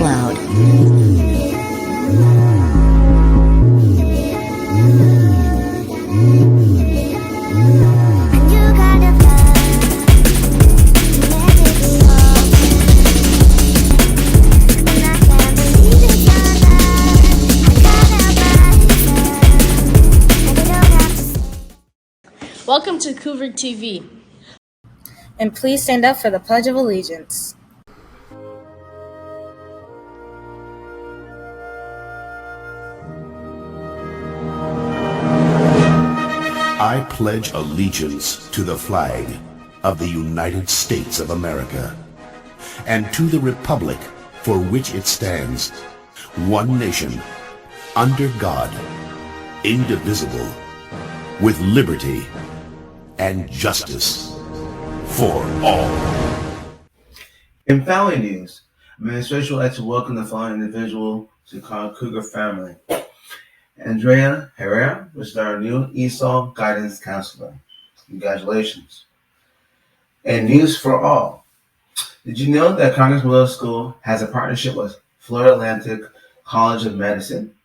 cloud. Welcome to Cougar TV. And please stand up for the Pledge of Allegiance. I pledge allegiance to the flag of the United States of America and to the republic for which it stands, one nation, under God, indivisible, with liberty and justice for all. In family news, administration would like to welcome the following individual to the Cougar family. Andrea Herrera is our new ESOL guidance counselor. Congratulations. And news for all. Did you know that Congress Middle School has a partnership with Florida Atlantic College of Medicine?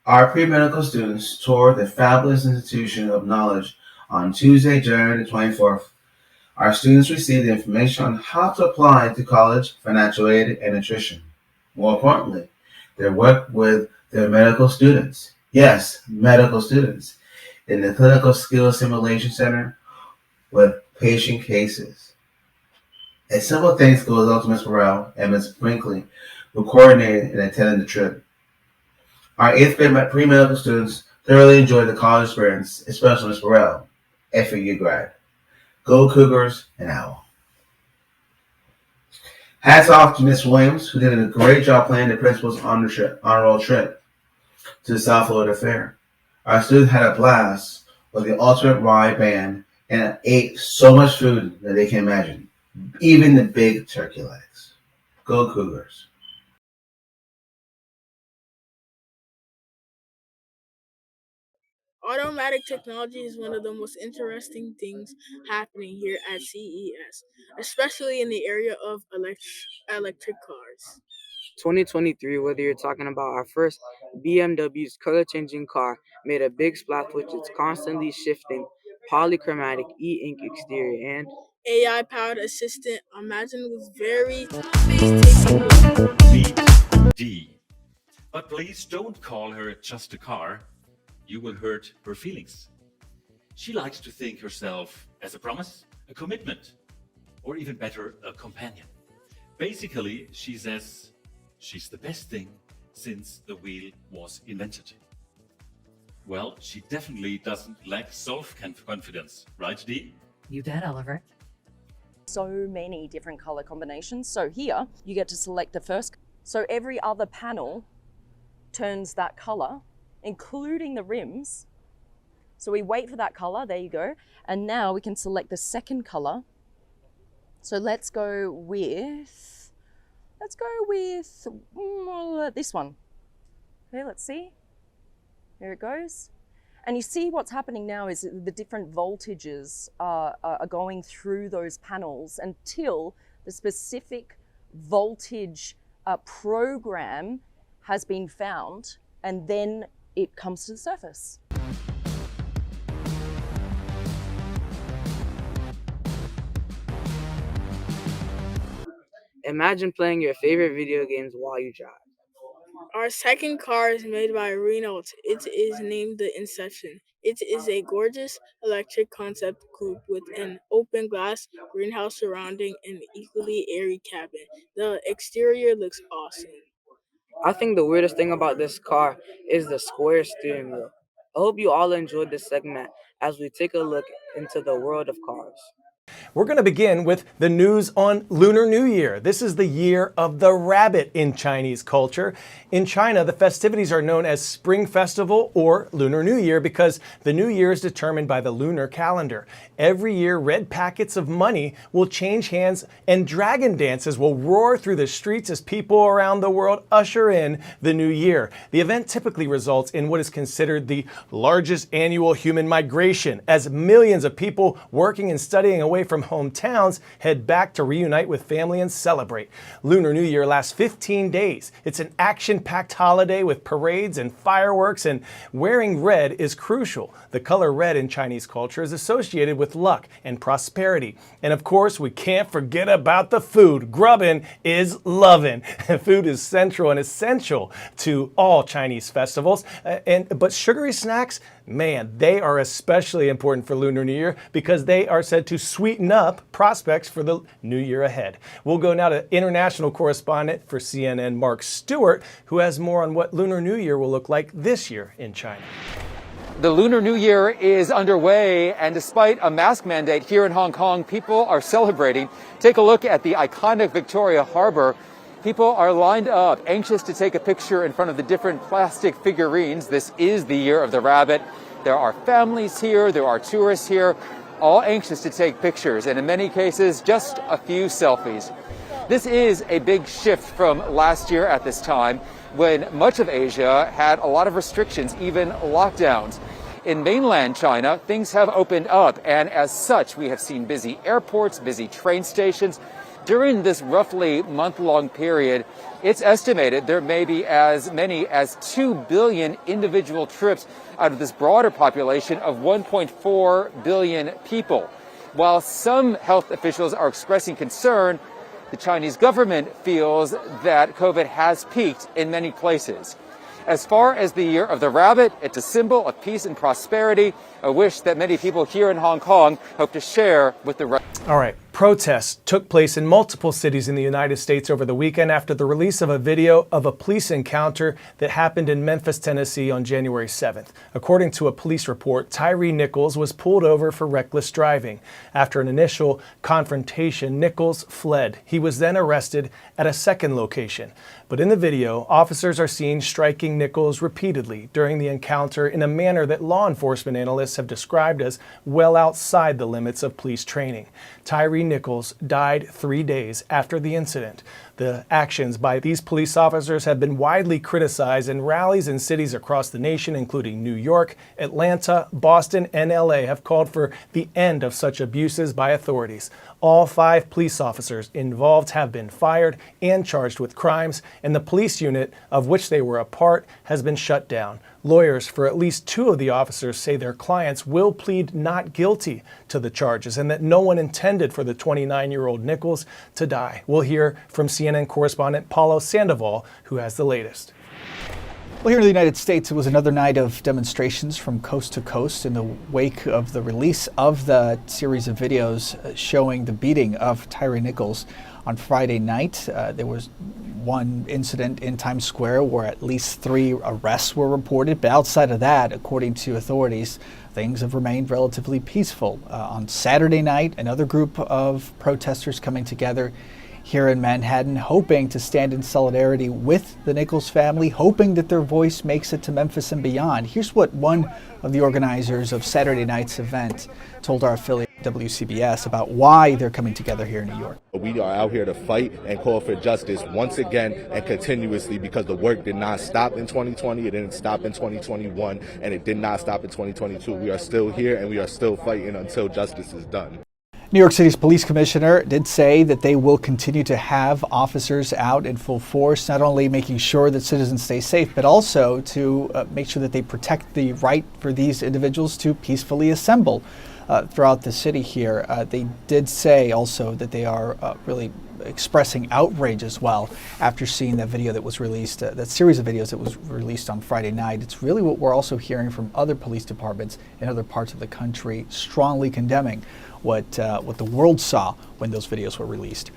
Our pre-medical students toured the fabulous institution of knowledge on Tuesday, January the 24th. Our students received information on how to apply to college, financial aid, and nutrition. More importantly, they worked with their medical students. Yes, medical students in the Clinical Skills Simulation Center with patient cases. A simple thanks goes out to Ms. Burrell and Ms. Brinkley, who coordinated and attended the trip. Our 8th grade pre-medical students thoroughly enjoyed the college experience, especially Ms. Burrell, FAU grad. Go Cougars and Owl. Hats off to Ms. Williams, who did a great job planning the principal's honor roll trip to the South Florida Fair. Our students had a blast with the Ultimate Rye Band and ate so much food that they can imagine, even the big turkey legs. Go Cougars. Automatic technology is one of the most interesting things happening here at CES, especially in the area of electric cars. 2023, whether you're talking about our first BMW's color-changing car, made a big splash with its constantly shifting polychromatic e-ink exterior and AI-powered assistant, imagine was very Lead D. But please don't call her just a car. You will hurt her feelings. She likes to think herself as a promise, a commitment, or even better, a companion. Basically, she says she's the best thing since the wheel was invented. Well, she definitely doesn't lack self-confidence, right, Dee? You bet, Oliver. So many different color combinations. So here you get to select the first. So every other panel turns that color, including the rims. So we wait for that color, there you go. And now we can select the second color. So let's go with this one. Okay, let's see. Here it goes. And you see what's happening now is the different voltages are going through those panels until the specific voltage program has been found, and then it comes to the surface. imagine playing your favorite video games while you drive. Our second car is made by Renault. It is named the Inception. It is a gorgeous electric concept coupe with an open glass greenhouse surrounding an equally airy cabin. The exterior looks awesome. I think the weirdest thing about this car is the square steering wheel. I hope you all enjoyed this segment as we take a look into the world of cars. We're going to begin with the news on Lunar New Year. This is the year of the rabbit in Chinese culture. In China, the festivities are known as Spring Festival or Lunar New Year because the new year is determined by the lunar calendar. Every year, red packets of money will change hands and dragon dances will roar through the streets as people around the world usher in the new year. The event typically results in what is considered the largest annual human migration, as millions of people working and studying away away from hometowns head back to reunite with family and celebrate. Lunar New Year lasts 15 days. It's an action-packed holiday with parades and fireworks, and wearing red is crucial. The color red in Chinese culture is associated with luck and prosperity. And of course, we can't forget about the food. Grubbin is lovin'. Food is central and essential to all Chinese festivals. But sugary snacks, man, they are especially important for Lunar New Year because they are said to sweeten up prospects for the new year ahead. We'll go now to international correspondent for CNN, Mark Stewart, who has more on what Lunar New Year will look like this year in China. The Lunar New Year is underway, and despite a mask mandate here in Hong Kong, people are celebrating. Take a look at the iconic Victoria Harbor. People are lined up, anxious to take a picture in front of the different plastic figurines. This is the Year of the Rabbit. There are families here, there are tourists here, all anxious to take pictures, and in many cases, just a few selfies. This is a big shift from last year at this time, when much of Asia had a lot of restrictions, even lockdowns. In mainland China, things have opened up, and as such, we have seen busy airports, busy train stations. During this roughly month-long period, it's estimated there may be as many as 2 billion individual trips out of this broader population of 1.4 billion people. While some health officials are expressing concern, the Chinese government feels that COVID has peaked in many places. As far as the Year of the Rabbit, it's a symbol of peace and prosperity, a wish that many people here in Hong Kong hope to share with the rest. All right. Protests took place in multiple cities in the United States over the weekend after the release of a video of a police encounter that happened in Memphis, Tennessee on January 7th. According to a police report, Tyree Nichols was pulled over for reckless driving. After an initial confrontation, Nichols fled. He was then arrested at a second location. But in the video, officers are seen striking Nichols repeatedly during the encounter in a manner that law enforcement analysts have described as well outside the limits of police training. Tyree Nichols died 3 days after the incident. The actions by these police officers have been widely criticized, and rallies in cities across the nation, including New York, Atlanta, Boston, and LA, have called for the end of such abuses by authorities. All 5 police officers involved have been fired and charged with crimes, and the police unit of which they were a part has been shut down. Lawyers for at least 2 of the officers say their clients will plead not guilty to the charges and that no one intended for the 29-year-old Nichols to die. We'll hear from CNN correspondent Paulo Sandoval, who has the latest. Well, here in the United States, it was another night of demonstrations from coast to coast in the wake of the release of the series of videos showing the beating of Tyree Nichols on Friday night. There was one incident in Times Square where at least 3 arrests were reported, but outside of that, according to authorities, things have remained relatively peaceful. On Saturday night, another group of protesters coming together here in Manhattan, hoping to stand in solidarity with the Nichols family, hoping that their voice makes it to Memphis and beyond. Here's what one of the organizers of Saturday night's event told our affiliate WCBS about why they're coming together here in New York. We are out here to fight and call for justice once again and continuously, because the work did not stop in 2020, it didn't stop in 2021, and it did not stop in 2022. We are still here and we are still fighting until justice is done. New York City's police commissioner did say that they will continue to have officers out in full force, not only making sure that citizens stay safe, but also to make sure that they protect the right for these individuals to peacefully assemble throughout the city here. They did say also that they are really expressing outrage as well after seeing that video that was released, that series of videos that was released on Friday night. It's really what we're also hearing from other police departments in other parts of the country, strongly condemning what the world saw when those videos were released.